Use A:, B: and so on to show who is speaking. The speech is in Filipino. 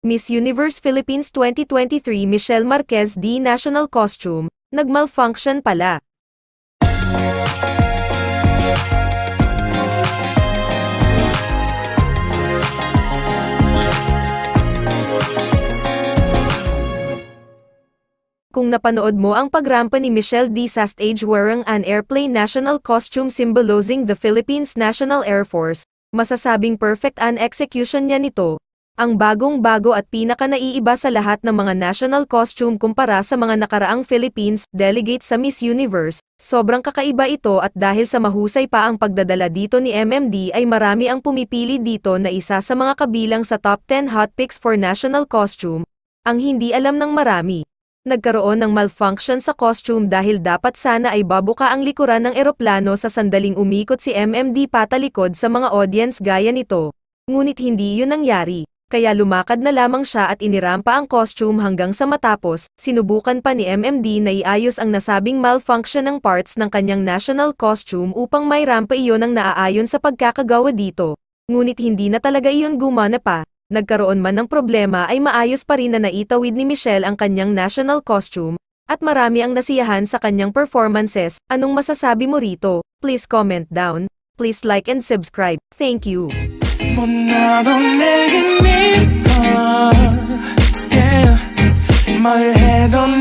A: Miss Universe Philippines 2023 Michelle Marquez D National Costume, nag-malfunction pala. Kung napanood mo ang pagrampa ni Michelle D sa stage wearing an airplane national costume symbolizing the Philippines National Air Force, masasabing perfect an execution niya nito. Ang bagong-bago at pinaka-naiiba sa lahat ng mga national costume kumpara sa mga nakaraang Philippines delegate sa Miss Universe, sobrang kakaiba ito at dahil sa mahusay pa ang pagdadala dito ni MMD ay marami ang pumipili dito na isa sa mga kabilang sa top 10 hot picks for national costume. Ang hindi alam ng marami, nagkaroon ng malfunction sa costume dahil dapat sana ay babuka ang likuran ng eroplano sa sandaling umikot si MMD patalikod sa mga audience gaya nito. Ngunit hindi yun nangyari. Kaya lumakad na lamang siya at inirampa ang costume hanggang sa matapos, sinubukan pa ni MMD na iayos ang nasabing malfunction ng parts ng kanyang national costume upang may rampa iyon ang naaayon sa pagkakagawa dito. Ngunit hindi na talaga iyon gumana pa, nagkaroon man ng problema ay maayos pa rin na naitawid ni Michelle ang kanyang national costume, at marami ang nasiyahan sa kanyang performances. Anong masasabi mo rito? Please comment down, please like and subscribe, thank you.
B: 못나도 내겐 믿어, yeah. 말해도